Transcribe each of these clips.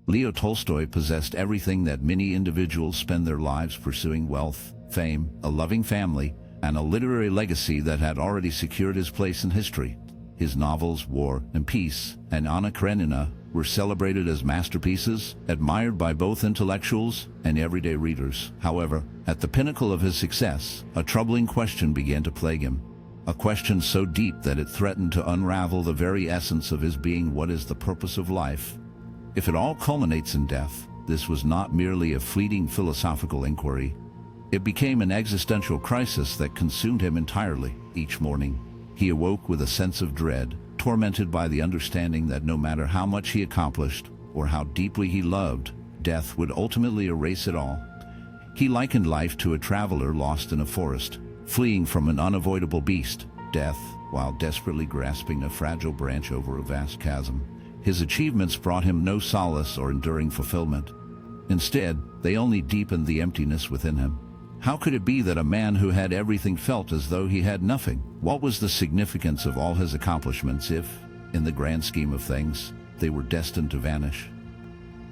Leo Tolstoy possessed everything that many individuals spend their lives pursuing: wealth, fame, a loving family, and a literary legacy that had already secured his place in history. His novels, War and Peace and Anna Karenina, were celebrated as masterpieces, admired by both intellectuals and everyday readers. However, at the pinnacle of his success, a troubling question began to plague him. A question so deep that it threatened to unravel the very essence of his being. What is the purpose of life? If it all culminates in death, this was not merely a fleeting philosophical inquiry. It became an existential crisis that consumed him entirely. Each morning, he awoke with a sense of dread, tormented by the understanding that no matter how much he accomplished or how deeply he loved, death would ultimately erase it all. He likened life to a traveler lost in a forest, fleeing from an unavoidable beast, death, while desperately grasping a fragile branch over a vast chasm. His achievements brought him no solace or enduring fulfillment. Instead, they only deepened the emptiness within him. How could it be that a man who had everything felt as though he had nothing? What was the significance of all his accomplishments if, in the grand scheme of things, they were destined to vanish?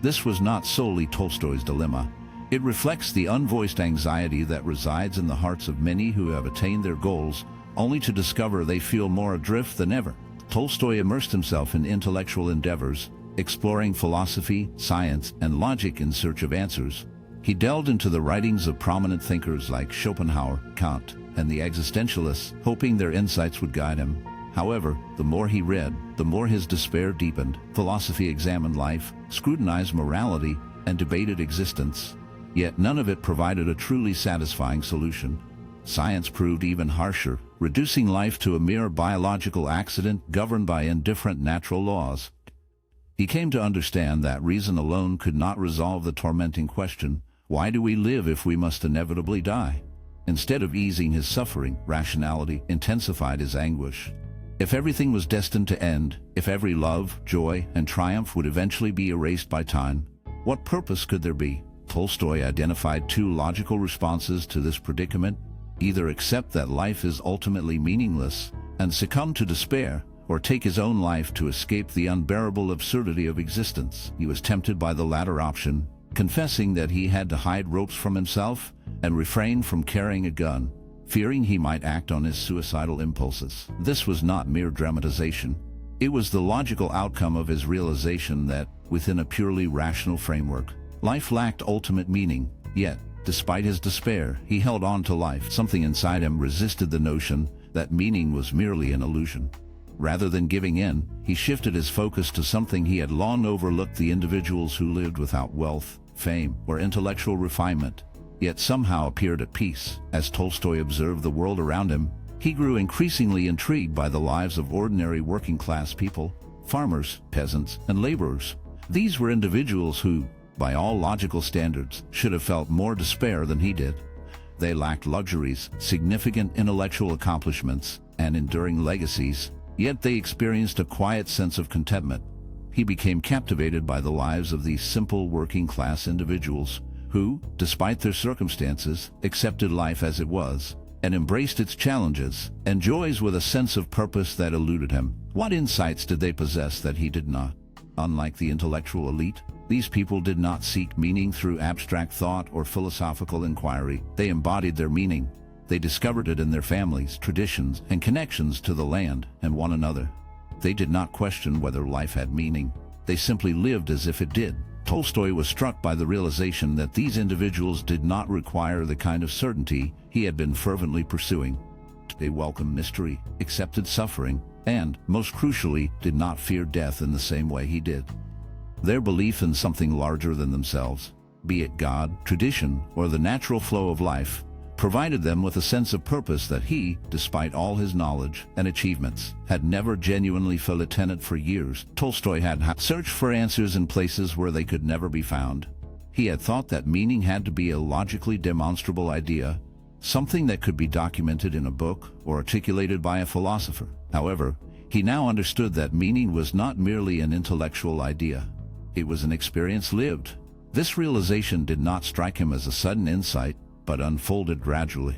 This was not solely Tolstoy's dilemma. It reflects the unvoiced anxiety that resides in the hearts of many who have attained their goals, only to discover they feel more adrift than ever. Tolstoy immersed himself in intellectual endeavors, exploring philosophy, science, and logic in search of answers. He delved into the writings of prominent thinkers like Schopenhauer, Kant, and the existentialists, hoping their insights would guide him. However, the more he read, the more his despair deepened. Philosophy examined life, scrutinized morality, and debated existence. Yet none of it provided a truly satisfying solution. Science proved even harsher, reducing life to a mere biological accident governed by indifferent natural laws. He came to understand that reason alone could not resolve the tormenting question, why do we live if we must inevitably die? Instead of easing his suffering, rationality intensified his anguish. If everything was destined to end, if every love, joy, and triumph would eventually be erased by time, what purpose could there be? Tolstoy identified two logical responses to this predicament: either accept that life is ultimately meaningless and succumb to despair, or take his own life to escape the unbearable absurdity of existence. He was tempted by the latter option, confessing that he had to hide ropes from himself and refrain from carrying a gun, fearing he might act on his suicidal impulses. This was not mere dramatization. It was the logical outcome of his realization that, within a purely rational framework, life lacked ultimate meaning. Yet, despite his despair, he held on to life. Something inside him resisted the notion that meaning was merely an illusion. Rather than giving in, he shifted his focus to something he had long overlooked: the individuals who lived without wealth, fame, or intellectual refinement, yet somehow appeared at peace. As Tolstoy observed the world around him, he grew increasingly intrigued by the lives of ordinary working-class people, farmers, peasants, and laborers. These were individuals who, by all logical standards, should have felt more despair than he did. They lacked luxuries, significant intellectual accomplishments, and enduring legacies, yet they experienced a quiet sense of contentment. He became captivated by the lives of these simple working-class individuals who, despite their circumstances, accepted life as it was and embraced its challenges and joys with a sense of purpose that eluded him. What insights did they possess that he did not? Unlike the intellectual elite, these people did not seek meaning through abstract thought or philosophical inquiry. They embodied their meaning. They discovered it in their families, traditions, and connections to the land and one another. They did not question whether life had meaning. They simply lived as if it did. Tolstoy was struck by the realization that these individuals did not require the kind of certainty he had been fervently pursuing. They welcomed mystery, accepted suffering, and, most crucially, did not fear death in the same way he did. Their belief in something larger than themselves, be it God, tradition, or the natural flow of life, provided them with a sense of purpose that he, despite all his knowledge and achievements, had never genuinely felt a tenet. For years, Tolstoy had searched for answers in places where they could never be found. He had thought that meaning had to be a logically demonstrable idea, something that could be documented in a book or articulated by a philosopher. However, he now understood that meaning was not merely an intellectual idea. It was an experience lived. This realization did not strike him as a sudden insight, but unfolded gradually.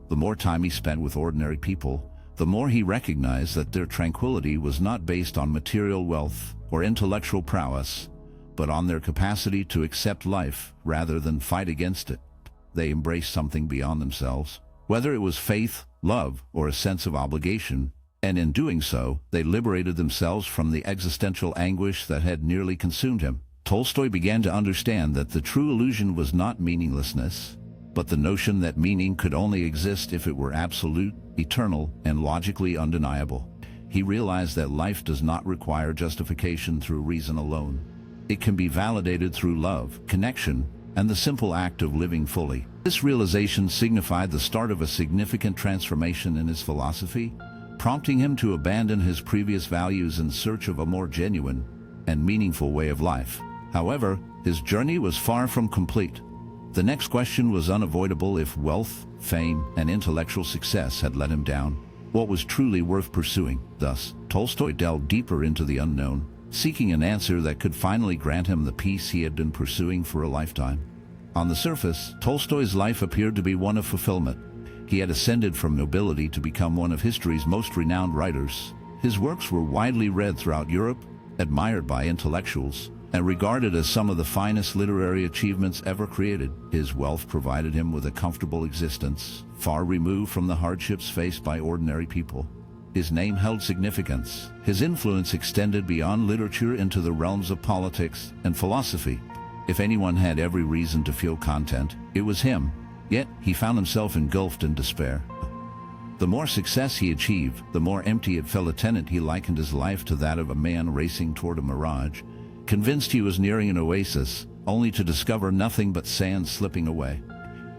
The more time he spent with ordinary people, the more he recognized that their tranquility was not based on material wealth or intellectual prowess, but on their capacity to accept life rather than fight against it. They embraced something beyond themselves, whether it was faith, love, or a sense of obligation, and in doing so, they liberated themselves from the existential anguish that had nearly consumed him. Tolstoy began to understand that the true illusion was not meaninglessness, but the notion that meaning could only exist if it were absolute, eternal, and logically undeniable. He realized that life does not require justification through reason alone. It can be validated through love, connection, and the simple act of living fully. This realization signified the start of a significant transformation in his philosophy, prompting him to abandon his previous values in search of a more genuine and meaningful way of life. However, his journey was far from complete. The next question was unavoidable: if wealth, fame, and intellectual success had let him down, what was truly worth pursuing? Thus, Tolstoy delved deeper into the unknown, seeking an answer that could finally grant him the peace he had been pursuing for a lifetime. On the surface, Tolstoy's life appeared to be one of fulfillment. He had ascended from nobility to become one of history's most renowned writers. His works were widely read throughout Europe, admired by intellectuals, and regarded as some of the finest literary achievements ever created. His wealth provided him with a comfortable existence, far removed from the hardships faced by ordinary people. His name held significance. His influence extended beyond literature into the realms of politics and philosophy. If anyone had every reason to feel content, it was him. Yet, he found himself engulfed in despair. The more success he achieved, the more empty it felt. He likened his life to that of a man racing toward a mirage, convinced he was nearing an oasis, only to discover nothing but sand slipping away.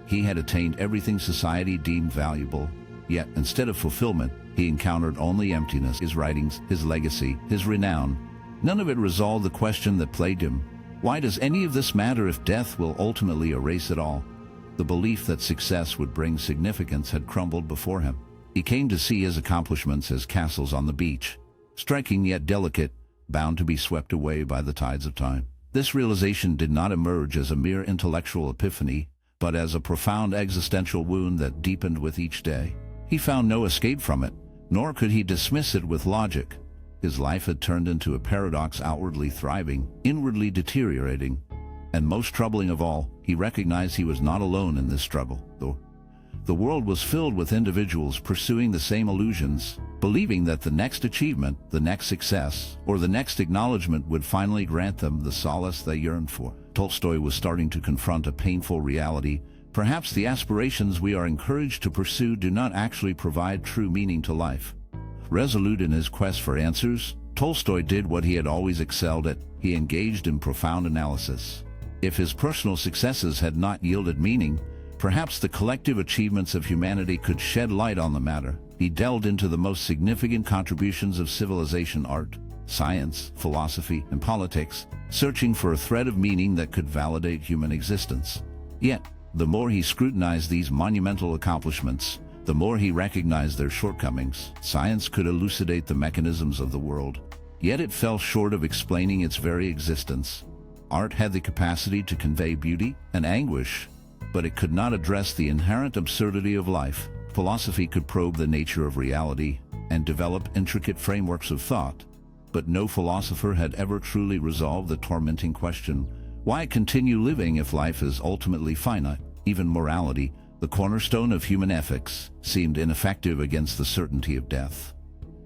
He had attained everything society deemed valuable, yet instead of fulfillment, he encountered only emptiness. His writings, his legacy, his renown, none of it resolved the question that plagued him. Why does any of this matter if death will ultimately erase it all? The belief that success would bring significance had crumbled before him. He came to see his accomplishments as castles on the beach, striking yet delicate, bound to be swept away by the tides of time. This realization did not emerge as a mere intellectual epiphany, but as a profound existential wound that deepened with each day. He found no escape from it, nor could he dismiss it with logic. His life had turned into a paradox: outwardly thriving, inwardly deteriorating. And most troubling of all, he recognized he was not alone in this struggle. The world was filled with individuals pursuing the same illusions, believing that the next achievement, the next success, or the next acknowledgement would finally grant them the solace they yearned for. Tolstoy was starting to confront a painful reality. Perhaps the aspirations we are encouraged to pursue do not actually provide true meaning to life. Resolute in his quest for answers, Tolstoy did what he had always excelled at. He engaged in profound analysis. If his personal successes had not yielded meaning, perhaps the collective achievements of humanity could shed light on the matter. He delved into the most significant contributions of civilization: art, science, philosophy, and politics, searching for a thread of meaning that could validate human existence. Yet, the more he scrutinized these monumental accomplishments, the more he recognized their shortcomings. Science could elucidate the mechanisms of the world, yet it fell short of explaining its very existence. Art had the capacity to convey beauty and anguish, but it could not address the inherent absurdity of life. Philosophy could probe the nature of reality and develop intricate frameworks of thought, but no philosopher had ever truly resolved the tormenting question: why continue living if life is ultimately finite? Even morality, the cornerstone of human ethics, seemed ineffective against the certainty of death.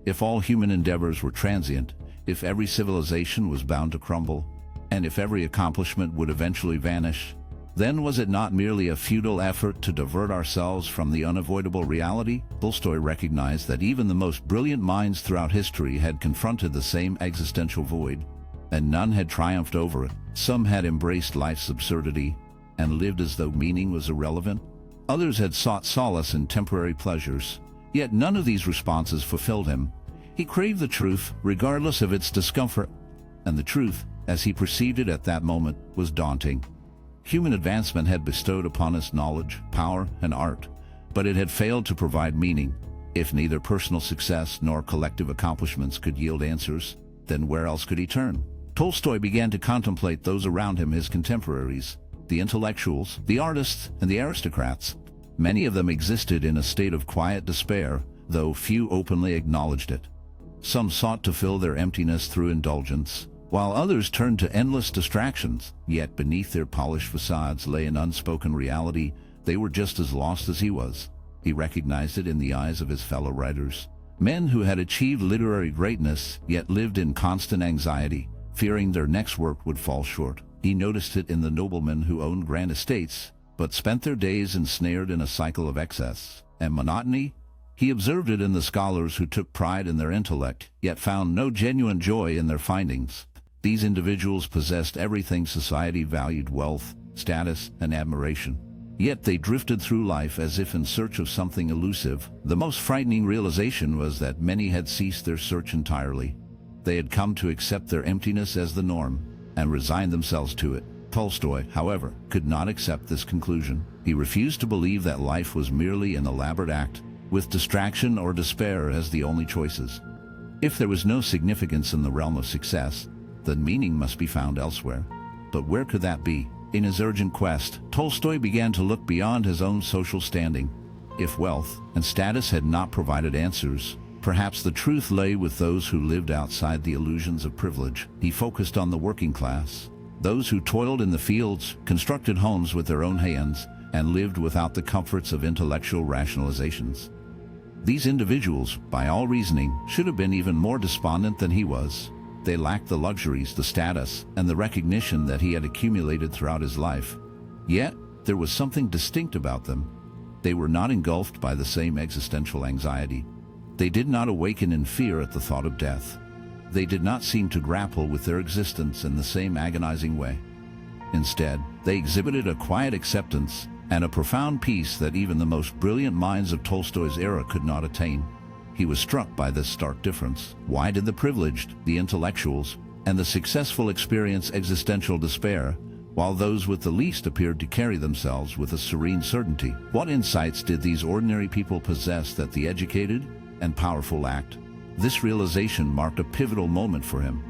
If all human endeavors were transient, if every civilization was bound to crumble, and if every accomplishment would eventually vanish, then was it not merely a futile effort to divert ourselves from the unavoidable reality? Tolstoy recognized that even the most brilliant minds throughout history had confronted the same existential void, and none had triumphed over it. Some had embraced life's absurdity and lived as though meaning was irrelevant. Others had sought solace in temporary pleasures, yet none of these responses fulfilled him. He craved the truth, regardless of its discomfort, and the truth, as he perceived it at that moment, was daunting. Human advancement had bestowed upon us knowledge, power, and art, but it had failed to provide meaning. If neither personal success nor collective accomplishments could yield answers, then where else could he turn? Tolstoy began to contemplate those around him, his contemporaries, the intellectuals, the artists, and the aristocrats. Many of them existed in a state of quiet despair, though few openly acknowledged it. Some sought to fill their emptiness through indulgence, while others turned to endless distractions. Yet beneath their polished facades lay an unspoken reality. They were just as lost as he was. He recognized it in the eyes of his fellow writers. Men who had achieved literary greatness, yet lived in constant anxiety, fearing their next work would fall short. He noticed it in the noblemen who owned grand estates, but spent their days ensnared in a cycle of excess and monotony. He observed it in the scholars who took pride in their intellect, yet found no genuine joy in their findings. These individuals possessed everything society valued: wealth, status, and admiration. Yet they drifted through life as if in search of something elusive. The most frightening realization was that many had ceased their search entirely. They had come to accept their emptiness as the norm and resign themselves to it. Tolstoy, however, could not accept this conclusion. He refused to believe that life was merely an elaborate act, with distraction or despair as the only choices. If there was no significance in the realm of success, then meaning must be found elsewhere. But where could that be? In his urgent quest, Tolstoy began to look beyond his own social standing. If wealth and status had not provided answers, perhaps the truth lay with those who lived outside the illusions of privilege. He focused on the working class, those who toiled in the fields, constructed homes with their own hands, and lived without the comforts of intellectual rationalizations. These individuals, by all reasoning, should have been even more despondent than he was. They lacked the luxuries, the status, and the recognition that he had accumulated throughout his life. Yet, there was something distinct about them. They were not engulfed by the same existential anxiety. They did not awaken in fear at the thought of death. They did not seem to grapple with their existence in the same agonizing way. Instead, they exhibited a quiet acceptance and a profound peace that even the most brilliant minds of Tolstoy's era could not attain. He was struck by this stark difference. Why did the privileged, the intellectuals, and the successful experience existential despair, while those with the least appeared to carry themselves with a serene certainty? What insights did these ordinary people possess that the educated and powerful lacked? This realization marked a pivotal moment for him.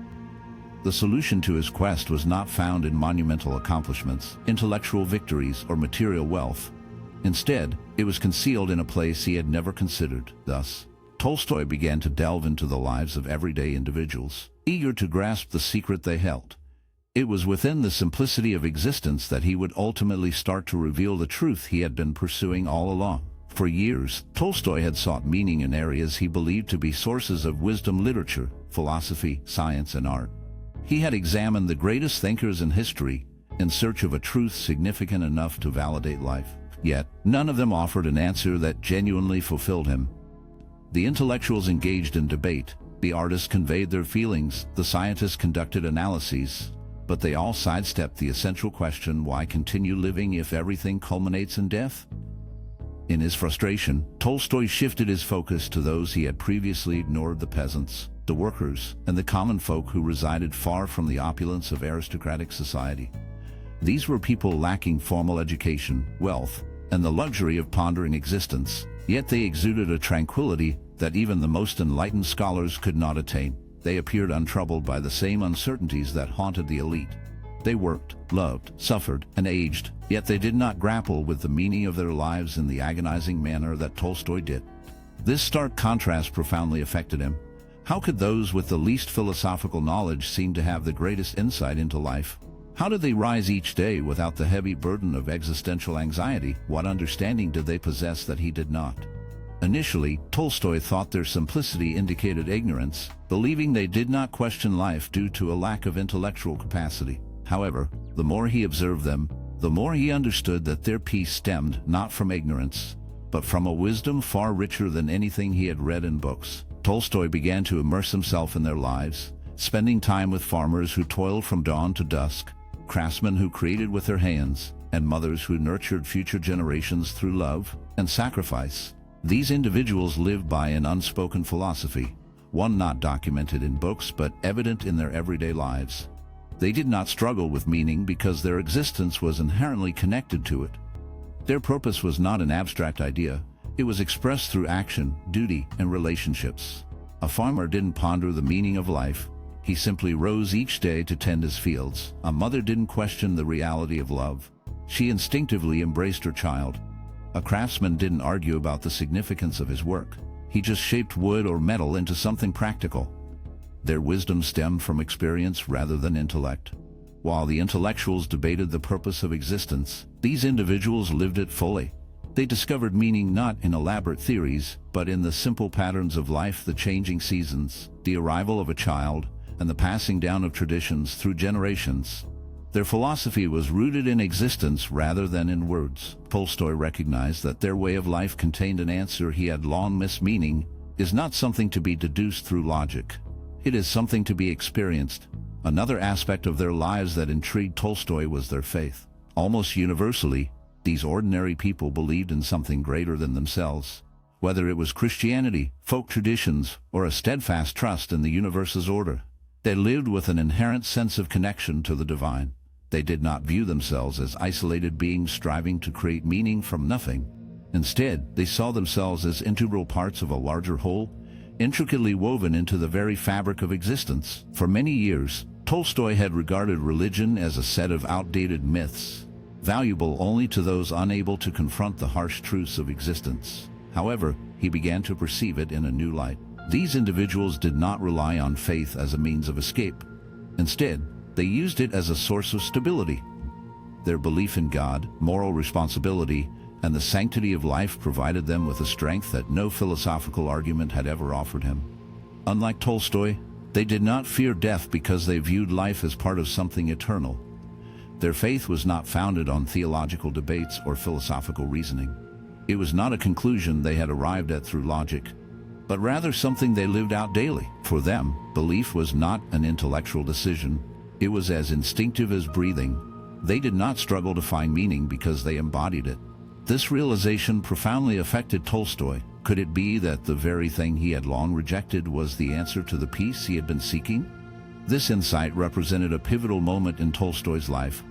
The solution to his quest was not found in monumental accomplishments, intellectual victories, or material wealth. Instead, it was concealed in a place he had never considered. Thus, Tolstoy began to delve into the lives of everyday individuals, eager to grasp the secret they held. It was within the simplicity of existence that he would ultimately start to reveal the truth he had been pursuing all along. For years, Tolstoy had sought meaning in areas he believed to be sources of wisdom: literature, philosophy, science, and art. He had examined the greatest thinkers in history in search of a truth significant enough to validate life. Yet, none of them offered an answer that genuinely fulfilled him. The intellectuals engaged in debate, the artists conveyed their feelings, the scientists conducted analyses, but they all sidestepped the essential question: why continue living if everything culminates in death? In his frustration, Tolstoy shifted his focus to those he had previously ignored: the peasants, the workers, and the common folk who resided far from the opulence of aristocratic society. These were people lacking formal education, wealth, and the luxury of pondering existence, yet they exuded a tranquility that even the most enlightened scholars could not attain. They appeared untroubled by the same uncertainties that haunted the elite. They worked, loved, suffered, and aged, yet they did not grapple with the meaning of their lives in the agonizing manner that Tolstoy did. This stark contrast profoundly affected him. How could those with the least philosophical knowledge seem to have the greatest insight into life? How did they rise each day without the heavy burden of existential anxiety? What understanding did they possess that he did not? Initially, Tolstoy thought their simplicity indicated ignorance, believing they did not question life due to a lack of intellectual capacity. However, the more he observed them, the more he understood that their peace stemmed not from ignorance, but from a wisdom far richer than anything he had read in books. Tolstoy began to immerse himself in their lives, spending time with farmers who toiled from dawn to dusk, craftsmen who created with their hands, and mothers who nurtured future generations through love and sacrifice. These individuals lived by an unspoken philosophy, one not documented in books but evident in their everyday lives. They did not struggle with meaning because their existence was inherently connected to it. Their purpose was not an abstract idea. It was expressed through action, duty, and relationships. A farmer didn't ponder the meaning of life. He simply rose each day to tend his fields. A mother didn't question the reality of love. She instinctively embraced her child. A craftsman didn't argue about the significance of his work. He just shaped wood or metal into something practical. Their wisdom stemmed from experience rather than intellect. While the intellectuals debated the purpose of existence, these individuals lived it fully. They discovered meaning not in elaborate theories, but in the simple patterns of life, the changing seasons, the arrival of a child, and the passing down of traditions through generations. Their philosophy was rooted in existence rather than in words. Tolstoy recognized that their way of life contained an answer he had long missed. Meaning is not something to be deduced through logic. It is something to be experienced. Another aspect of their lives that intrigued Tolstoy was their faith. Almost universally, these ordinary people believed in something greater than themselves. Whether it was Christianity, folk traditions, or a steadfast trust in the universe's order, they lived with an inherent sense of connection to the divine. They did not view themselves as isolated beings striving to create meaning from nothing. Instead, they saw themselves as integral parts of a larger whole, intricately woven into the very fabric of existence. For many years, Tolstoy had regarded religion as a set of outdated myths, valuable only to those unable to confront the harsh truths of existence. However, he began to perceive it in a new light. These individuals did not rely on faith as a means of escape. Instead, they used it as a source of stability. Their belief in God, moral responsibility, and the sanctity of life provided them with a strength that no philosophical argument had ever offered him. Unlike Tolstoy, they did not fear death because they viewed life as part of something eternal. Their faith was not founded on theological debates or philosophical reasoning. It was not a conclusion they had arrived at through logic, but rather something they lived out daily. For them, belief was not an intellectual decision. It was as instinctive as breathing. They did not struggle to find meaning because they embodied it. This realization profoundly affected Tolstoy. Could it be that the very thing he had long rejected was the answer to the peace he had been seeking? This insight represented a pivotal moment in Tolstoy's life.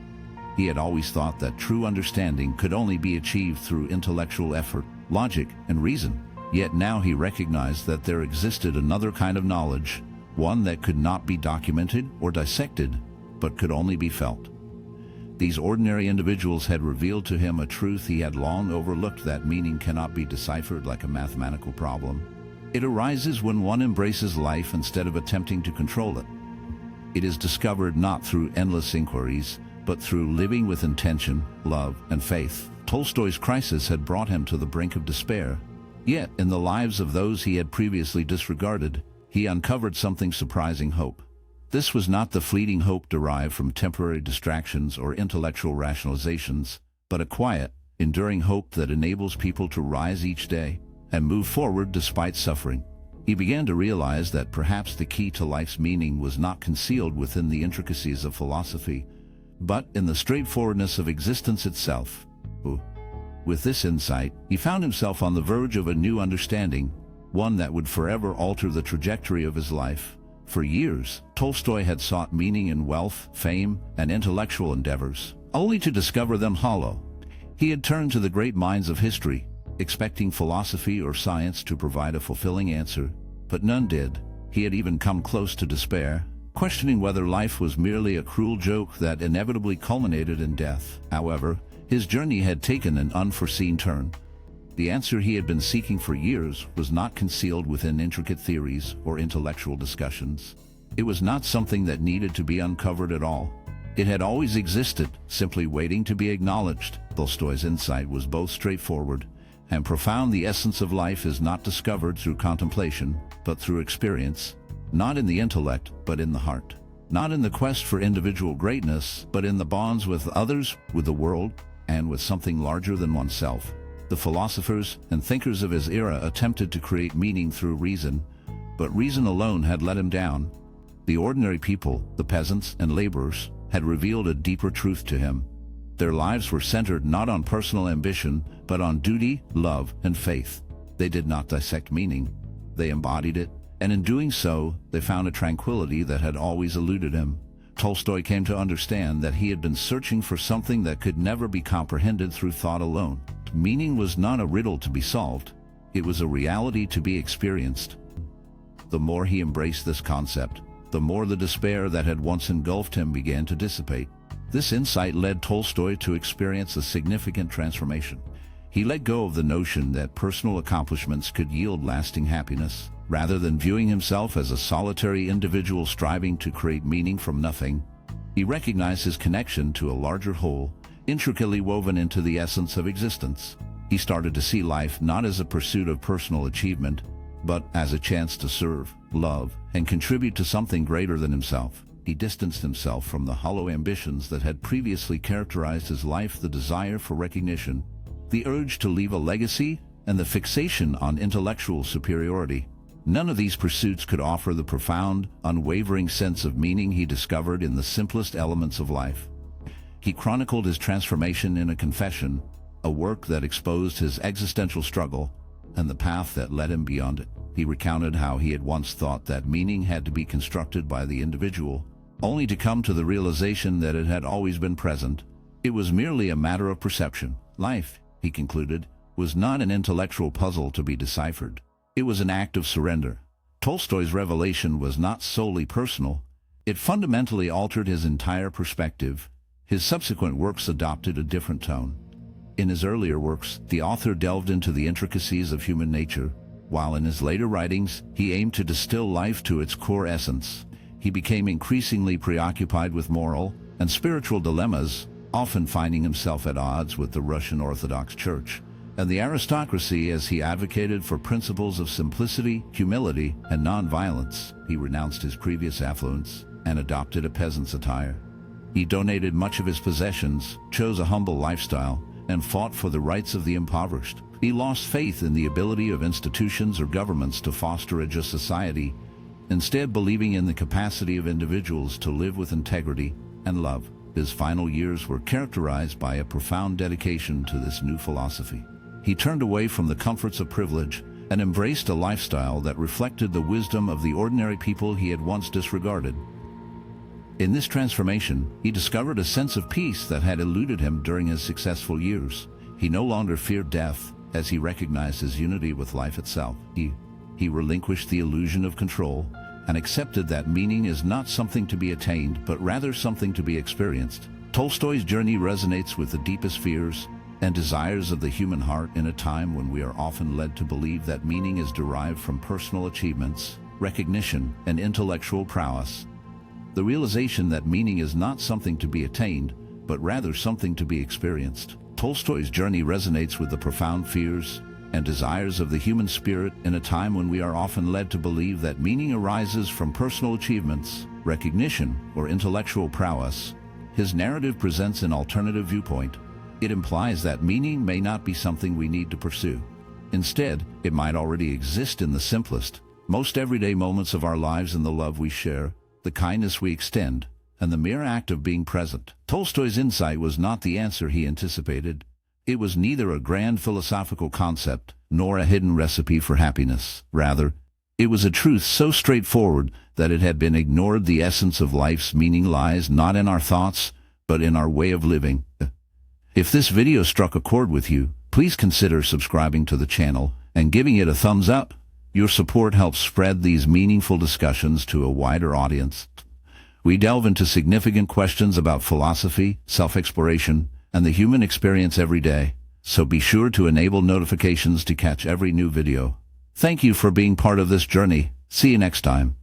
He had always thought that true understanding could only be achieved through intellectual effort, logic, and reason. Yet now he recognized that there existed another kind of knowledge, one that could not be documented or dissected, but could only be felt. These ordinary individuals had revealed to him a truth he had long overlooked, that meaning cannot be deciphered like a mathematical problem. It arises when one embraces life instead of attempting to control it. It is discovered not through endless inquiries, but through living with intention, love, and faith. Tolstoy's crisis had brought him to the brink of despair. Yet, in the lives of those he had previously disregarded, he uncovered something surprising: hope. This was not the fleeting hope derived from temporary distractions or intellectual rationalizations, but a quiet, enduring hope that enables people to rise each day and move forward despite suffering. He began to realize that perhaps the key to life's meaning was not concealed within the intricacies of philosophy, but in the straightforwardness of existence itself. With this insight, he found himself on the verge of a new understanding, one that would forever alter the trajectory of his life. For years, Tolstoy had sought meaning in wealth, fame, and intellectual endeavors, only to discover them hollow. He had turned to the great minds of history, expecting philosophy or science to provide a fulfilling answer, but none did. He had even come close to despair, questioning whether life was merely a cruel joke that inevitably culminated in death. However, his journey had taken an unforeseen turn. The answer he had been seeking for years was not concealed within intricate theories or intellectual discussions. It was not something that needed to be uncovered at all. It had always existed, simply waiting to be acknowledged. Tolstoy's insight was both straightforward and profound. The essence of life is not discovered through contemplation, but through experience. Not in the intellect, but in the heart. Not in the quest for individual greatness, but in the bonds with others, with the world, and with something larger than oneself. The philosophers and thinkers of his era attempted to create meaning through reason, but reason alone had let him down. The ordinary people, the peasants and laborers, had revealed a deeper truth to him. Their lives were centered not on personal ambition, but on duty, love, and faith. They did not dissect meaning. They embodied it, and in doing so, they found a tranquility that had always eluded him. Tolstoy came to understand that he had been searching for something that could never be comprehended through thought alone. Meaning was not a riddle to be solved. It was a reality to be experienced. The more he embraced this concept, the more the despair that had once engulfed him began to dissipate. This insight led Tolstoy to experience a significant transformation. He let go of the notion that personal accomplishments could yield lasting happiness. Rather than viewing himself as a solitary individual striving to create meaning from nothing, he recognized his connection to a larger whole, intricately woven into the essence of existence. He started to see life not as a pursuit of personal achievement, but as a chance to serve, love, and contribute to something greater than himself. He distanced himself from the hollow ambitions that had previously characterized his life: the desire for recognition, the urge to leave a legacy, and the fixation on intellectual superiority. None of these pursuits could offer the profound, unwavering sense of meaning he discovered in the simplest elements of life. He chronicled his transformation in a confession, a work that exposed his existential struggle and the path that led him beyond it. He recounted how he had once thought that meaning had to be constructed by the individual, only to come to the realization that it had always been present. It was merely a matter of perception. Life, he concluded, was not an intellectual puzzle to be deciphered. It was an act of surrender. Tolstoy's revelation was not solely personal. It fundamentally altered his entire perspective. His subsequent works adopted a different tone. In his earlier works, the author delved into the intricacies of human nature, while in his later writings, he aimed to distill life to its core essence. He became increasingly preoccupied with moral and spiritual dilemmas, often finding himself at odds with the Russian Orthodox Church and the aristocracy as he advocated for principles of simplicity, humility, and nonviolence. He renounced his previous affluence and adopted a peasant's attire. He donated much of his possessions, chose a humble lifestyle, and fought for the rights of the impoverished. He lost faith in the ability of institutions or governments to foster a just society, instead believing in the capacity of individuals to live with integrity and love. His final years were characterized by a profound dedication to this new philosophy. He turned away from the comforts of privilege and embraced a lifestyle that reflected the wisdom of the ordinary people he had once disregarded. In this transformation, he discovered a sense of peace that had eluded him during his successful years. He no longer feared death, as he recognized his unity with life itself. He relinquished the illusion of control and accepted that meaning is not something to be attained, but rather something to be experienced. Tolstoy's journey resonates with the deepest fears and desires of the human heart in a time when we are often led to believe that meaning is derived from personal achievements, recognition, and intellectual prowess. The realization that meaning is not something to be attained, but rather something to be experienced. Tolstoy's journey resonates with the profound fears and desires of the human spirit in a time when we are often led to believe that meaning arises from personal achievements, recognition, or intellectual prowess. His narrative presents an alternative viewpoint. It implies that meaning may not be something we need to pursue. Instead, it might already exist in the simplest, most everyday moments of our lives, in the love we share, the kindness we extend, and the mere act of being present. Tolstoy's insight was not the answer he anticipated. It was neither a grand philosophical concept nor a hidden recipe for happiness. Rather, it was a truth so straightforward that it had been ignored. The essence of life's meaning lies not in our thoughts, but in our way of living. If this video struck a chord with you, please consider subscribing to the channel and giving it a thumbs up. Your support helps spread these meaningful discussions to a wider audience. We delve into significant questions about philosophy, self-exploration, and the human experience every day, so be sure to enable notifications to catch every new video. Thank you for being part of this journey. See you next time.